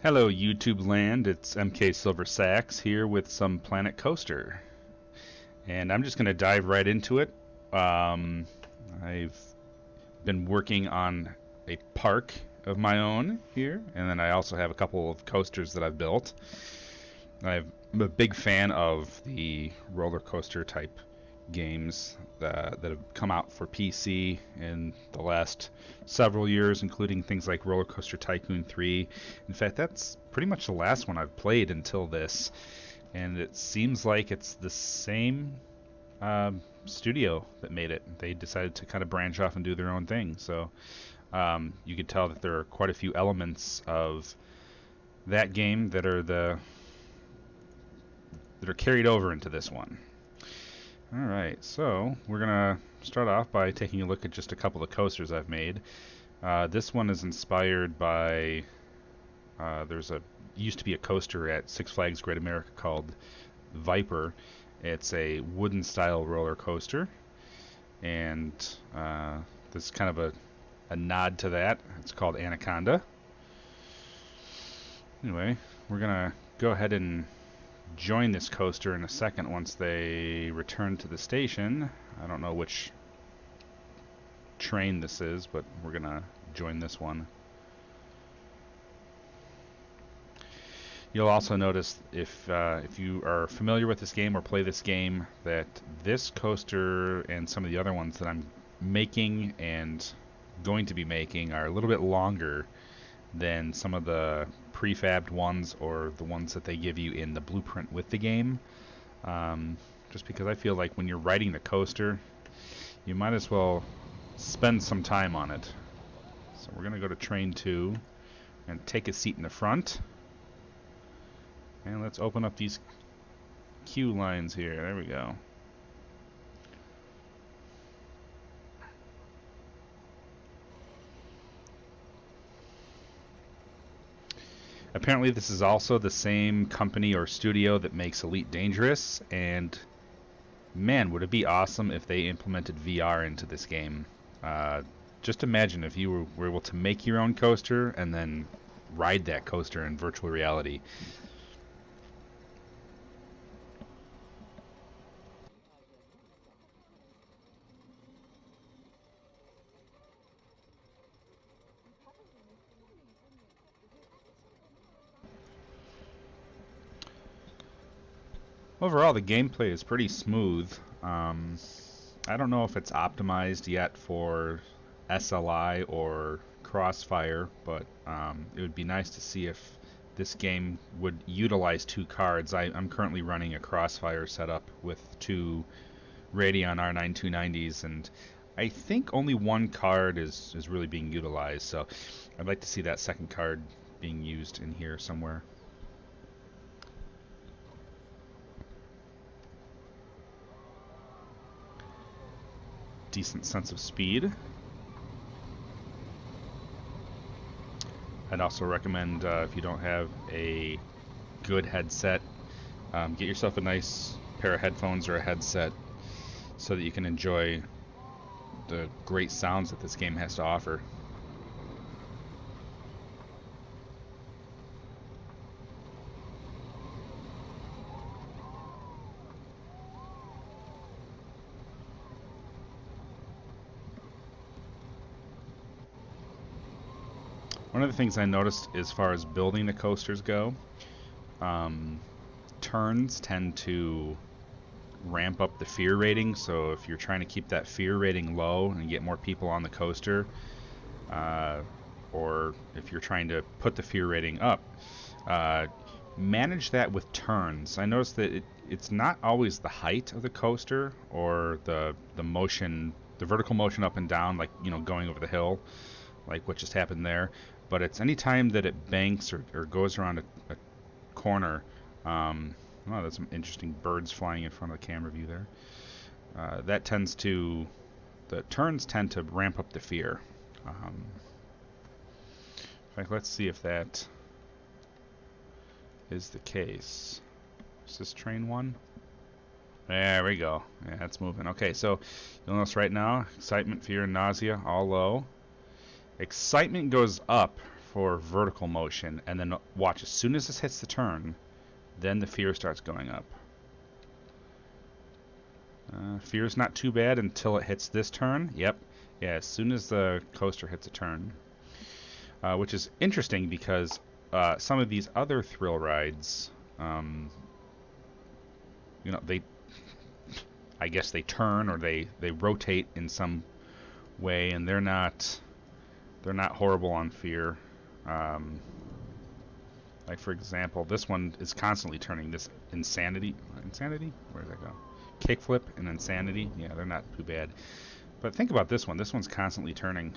Hello YouTube land, it's MK Silver Sax here with some Planet Coaster. And I'm just going to dive right into it. I've been working on a park of my own here, and then I also have a couple of coasters that I've built. I'm a big fan of the roller coaster type games that have come out for PC in the last several years, including things like Roller Coaster Tycoon 3. In fact, that's pretty much the last one I've played until this, and it seems like it's the same studio that made it. They decided to kind of branch off and do their own thing, so you could tell that there are quite a few elements of that game that are carried over into this one. Alright, so we're going to start off by taking a look at just a couple of coasters I've made. This one is inspired by, used to be a coaster at Six Flags Great America called Viper. It's a wooden style roller coaster, and this is kind of a nod to that. It's called Anaconda. Anyway, we're going to go ahead and join this coaster in a second once they return to the station. I don't know which train this is, but we're gonna join this one. You'll also notice if you are familiar with this game or play this game that this coaster and some of the other ones that I'm making and going to be making are a little bit longer than some of the prefabbed ones or the ones that they give you in the blueprint with the game. Just because I feel like when you're riding the coaster, you might as well spend some time on it. So we're going to go to Train 2 and take a seat in the front. And let's open up these queue lines here. There we go. Apparently this is also the same company or studio that makes Elite Dangerous, and man, would it be awesome if they implemented VR into this game. Just imagine if you were able to make your own coaster and then ride that coaster in virtual reality. Overall, the gameplay is pretty smooth. I don't know if it's optimized yet for SLI or Crossfire, but it would be nice to see if this game would utilize two cards. I'm currently running a Crossfire setup with two Radeon R9 290s, and I think only one card is really being utilized, so I'd like to see that second card being used in here somewhere. Decent sense of speed. I'd also recommend if you don't have a good headset, get yourself a nice pair of headphones or a headset so that you can enjoy the great sounds that this game has to offer. One of the things I noticed as far as building the coasters go, turns tend to ramp up the fear rating, so if you're trying to keep that fear rating low and get more people on the coaster, or if you're trying to put the fear rating up, manage that with turns. I noticed that it's not always the height of the coaster or the motion, the vertical motion up and down, like, you know, going over the hill, like what just happened there, but it's any time that it banks or goes around a corner. Oh, there's some interesting birds flying in front of the camera view there. The turns tend to ramp up the fear. In fact, let's see if that is the case. Is this train 1? There we go. Yeah, it's moving. Okay, so you'll notice right now, excitement, fear, and nausea, all low. Excitement goes up for vertical motion, and then watch, as soon as this hits the turn, then the fear starts going up. Fear's not too bad until it hits this turn. Yep. Yeah, as soon as the coaster hits a turn. Which is interesting because some of these other thrill rides, you know, I guess they turn or they rotate in some way, and they're not horrible on fear. Like for example, this one is constantly turning. This Insanity, where did that go? Kickflip and Insanity, yeah, they're not too bad. But think about this one. This one's constantly turning.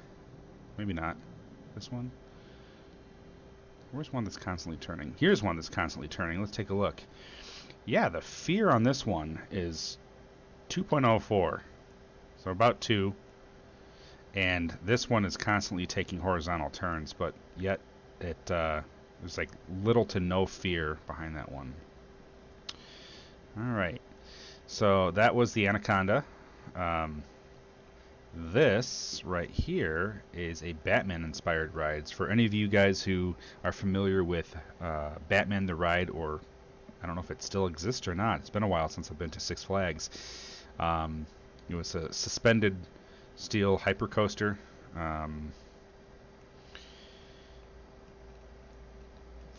Maybe not. This one? Where's one that's constantly turning? Here's one that's constantly turning. Let's take a look. Yeah, the fear on this one is 2.04. So about 2. And this one is constantly taking horizontal turns, but yet there's like little to no fear behind that one. Alright. So that was the Anaconda. This right here is a Batman-inspired ride. For any of you guys who are familiar with Batman the Ride, or I don't know if it still exists or not. It's been a while since I've been to Six Flags. It was a suspended steel hypercoaster.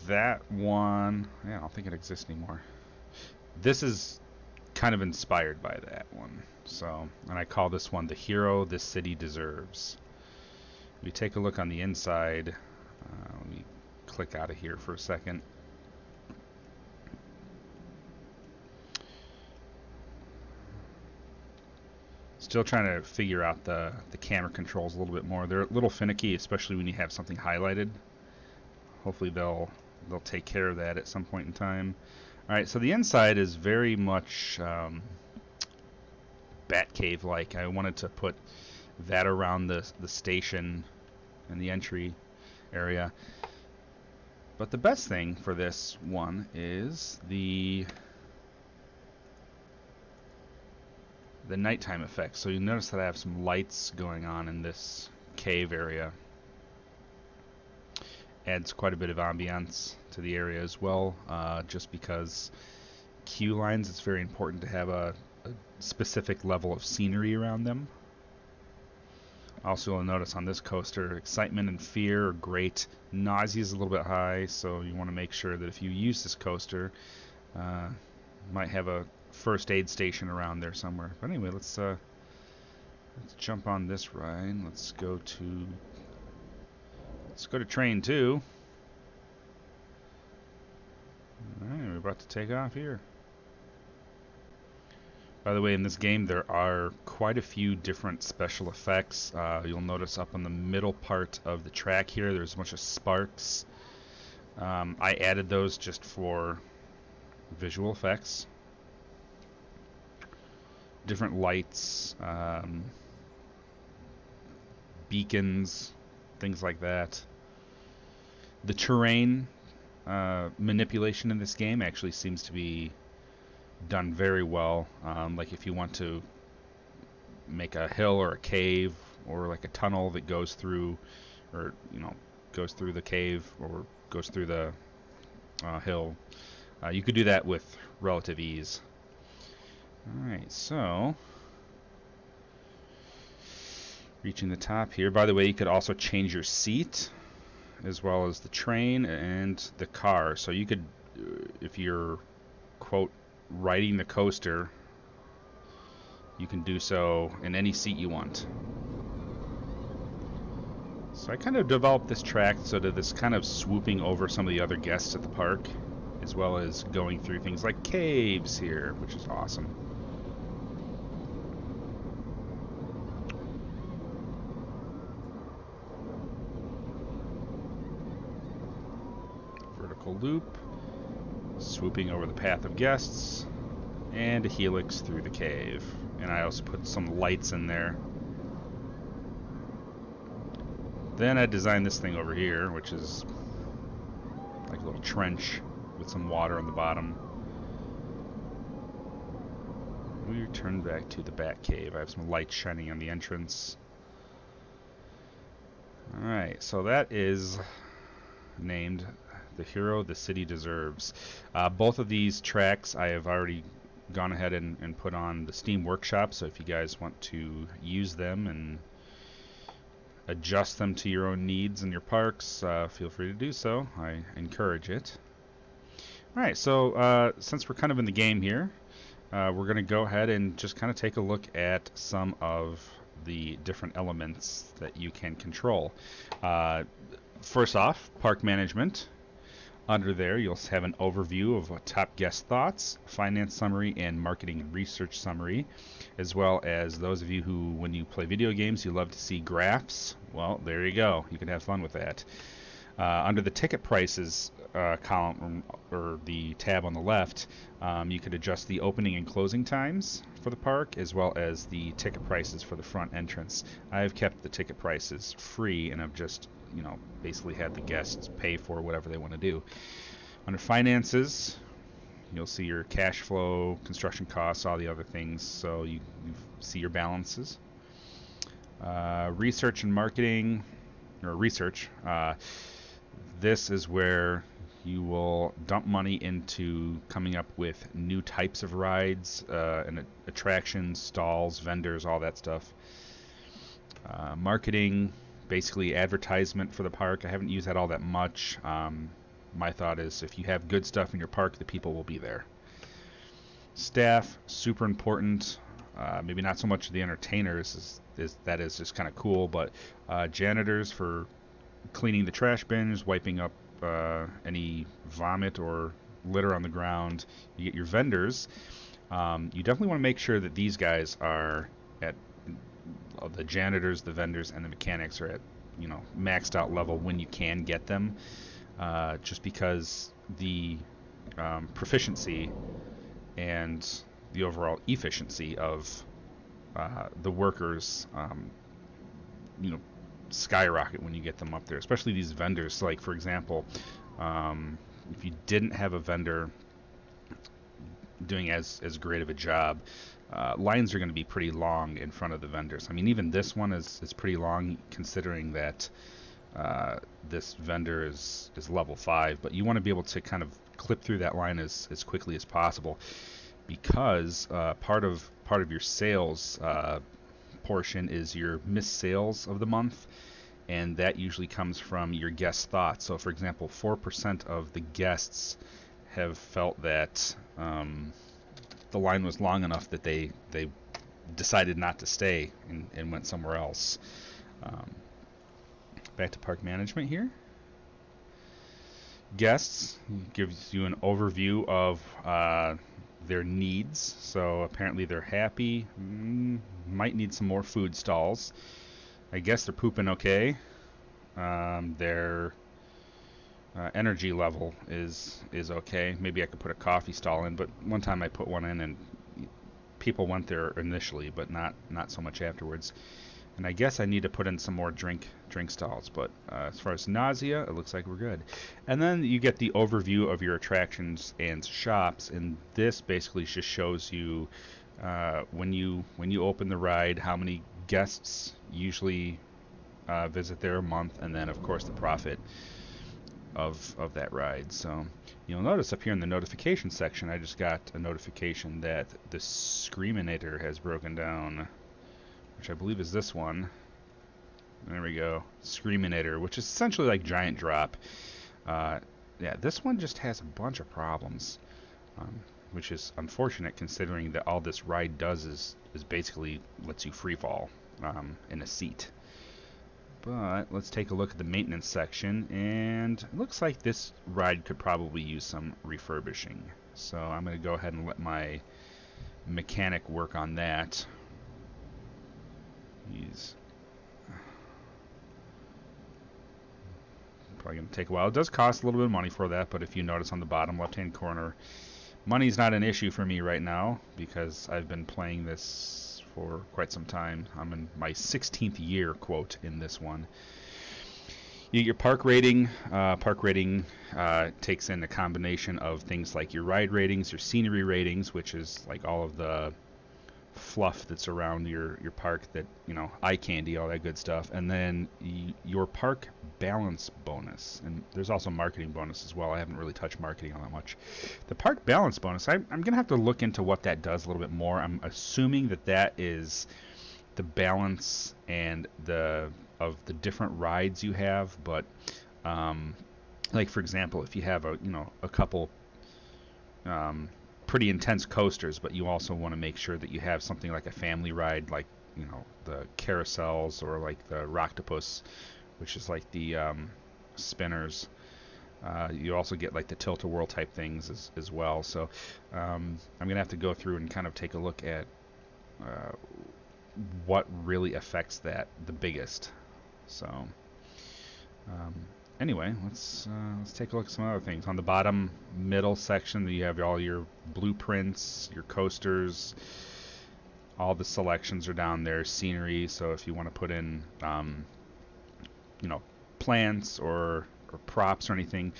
That one, yeah, I don't think it exists anymore. This is kind of inspired by that one. So, and I call this one the hero this city deserves. We take a look on the inside. Let me click out of here for a second. Still trying to figure out the camera controls a little bit more. They're a little finicky, especially when you have something highlighted. Hopefully they'll take care of that at some point in time. Alright, so the inside is very much Batcave-like. I wanted to put that around the station and the entry area. But the best thing for this one is the nighttime effect. So you notice that I have some lights going on in this cave area. Adds quite a bit of ambiance to the area as well, just because queue lines, it's very important to have a specific level of scenery around them. Also, you'll notice on this coaster, excitement and fear are great. Nausea is a little bit high, so you want to make sure that if you use this coaster, might have a first aid station around there somewhere. But anyway, let's jump on this ride. Let's go to train 2. Alright, we're about to take off here. By the way, in this game there are quite a few different special effects. You'll notice up on the middle part of the track here there's a bunch of sparks. I added those just for visual effects. Different lights, beacons, things like that. The terrain manipulation in this game actually seems to be done very well. Like if you want to make a hill or a cave or like a tunnel that goes through, or goes through the cave or goes through the hill, you could do that with relative ease. Alright, so reaching the top here. By the way, you could also change your seat as well as the train and the car. So you could, if you're, quote, riding the coaster, you can do so in any seat you want. So I kind of developed this track so that it's kind of swooping over some of the other guests at the park, as well as going through things like caves here, which is awesome. Vertical loop, swooping over the path of guests, and a helix through the cave. And I also put some lights in there. Then I designed this thing over here, which is like a little trench with some water on the bottom. We return back to the Batcave. I have some lights shining on the entrance. Alright, so that is named The Hero the City Deserves. Both of these tracks I have already gone ahead and put on the Steam Workshop, so if you guys want to use them and adjust them to your own needs and your parks, feel free to do so. I encourage it. Alright, so since we're kind of in the game here, we're going to go ahead and just kind of take a look at some of the different elements that you can control. First off, park management. Under there, you'll have an overview of top guest thoughts, finance summary, and marketing and research summary, as well as those of you who, when you play video games, you love to see graphs. Well, there you go. You can have fun with that. Under the ticket prices column, or the tab on the left, you could adjust the opening and closing times for the park, as well as the ticket prices for the front entrance. I've kept the ticket prices free, and I've just basically had the guests pay for whatever they want to do. Under finances, you'll see your cash flow, construction costs, all the other things, so you see your balances. Research and marketing, or research, this is where you will dump money into coming up with new types of rides, and attractions, stalls, vendors, all that stuff. Marketing, basically advertisement for the park. I haven't used that all that much. My thought is if you have good stuff in your park, the people will be there. Staff, super important. Maybe not so much the entertainers, that is just kind of cool, but janitors for cleaning the trash bins, wiping up any vomit or litter on the ground. You get your vendors. You definitely want to make sure that these guys are at the janitors, the vendors, and the mechanics are at maxed out level when you can get them, just because the proficiency and the overall efficiency of the workers skyrocket when you get them up there, especially these vendors. Like, for example, if you didn't have a vendor doing as great of a job, lines are going to be pretty long in front of the vendors. I mean, even this one is pretty long, considering that this vendor is level 5, but you want to be able to kind of clip through that line as quickly as possible, because part of your sales portion is your missed sales of the month, and that usually comes from your guest thoughts. So, for example, 4% of the guests have felt that the line was long enough that they decided not to stay and went somewhere else. Back to park management here. Guests gives you an overview of their needs. So apparently they're happy, might need some more food stalls. I guess they're pooping okay. Their energy level is okay. Maybe I could put a coffee stall in, but one time I put one in and people went there initially, but not so much afterwards. And I guess I need to put in some more drink stalls, but as far as nausea, it looks like we're good. And then you get the overview of your attractions and shops, and this basically just shows you when you open the ride, how many guests usually visit there a month, and then of course the profit of that ride. So you'll notice up here in the notification section, I just got a notification that the Screaminator has broken down, which I believe is this one. There we go, Screaminator, which is essentially like Giant Drop. Yeah, this one just has a bunch of problems, which is unfortunate considering that all this ride does is basically lets you free fall in a seat. But let's take a look at the maintenance section, and it looks like this ride could probably use some refurbishing. So I'm going to go ahead and let my mechanic work on that. He's probably going to take a while. It does cost a little bit of money for that, but if you notice on the bottom left-hand corner, money's not an issue for me right now because I've been playing this for quite some time. I'm in my 16th year, quote, in this one. You get your park rating. Park rating takes in a combination of things like your ride ratings, your scenery ratings, which is like all of the fluff that's around your park, that, you know, eye candy, all that good stuff, and then your park balance bonus. And there's also marketing bonus as well. I haven't really touched marketing all that much. The park balance bonus, I'm gonna have to look into what that does a little bit more. I'm assuming that is the balance and of the different rides you have, but like for example, if you have a couple pretty intense coasters, but you also want to make sure that you have something like a family ride, like, you know, the carousels, or like the Rocktopus, which is like the spinners. You also get like the tilt-a-whirl type things as well. So I'm gonna have to go through and kind of take a look at what really affects that the biggest. So anyway, let's take a look at some other things. On the bottom middle section, you have all your blueprints, your coasters. All the selections are down there. Scenery, so if you want to put in you know, plants or props or anything.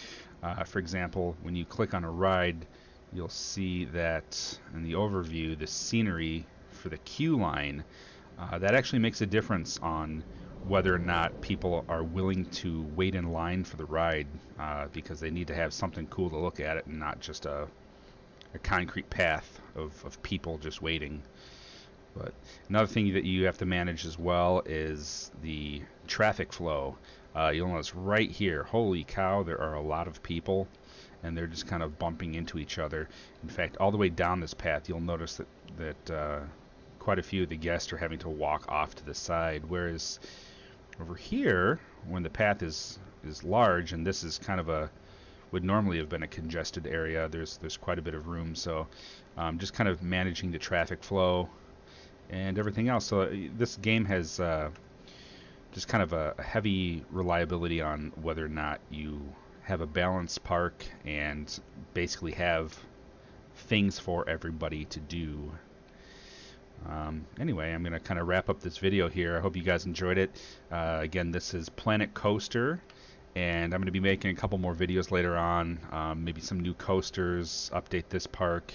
For example, when you click on a ride, you'll see that in the overview, the scenery for the queue line, that actually makes a difference on whether or not people are willing to wait in line for the ride, because they need to have something cool to look at it, and not just a concrete path of people just waiting. But another thing that you have to manage as well is the traffic flow. You'll notice right here, holy cow, there are a lot of people, and they're just kind of bumping into each other. In fact, all the way down this path, you'll notice that quite a few of the guests are having to walk off to the side, whereas over here, when the path is large, and this is kind of would normally have been a congested area, there's quite a bit of room. So just kind of managing the traffic flow and everything else. So this game has just kind of a heavy reliability on whether or not you have a balanced park and basically have things for everybody to do. Anyway, I'm going to kind of wrap up this video here. I hope you guys enjoyed it. Again, this is Planet Coaster, and I'm going to be making a couple more videos later on, maybe some new coasters, update this park,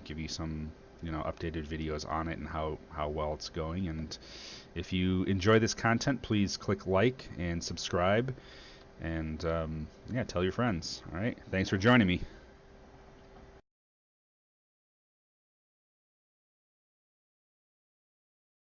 give you some, you know, updated videos on it and how well it's going. And if you enjoy this content, please click like and subscribe, and yeah, tell your friends. All right, thanks for joining me.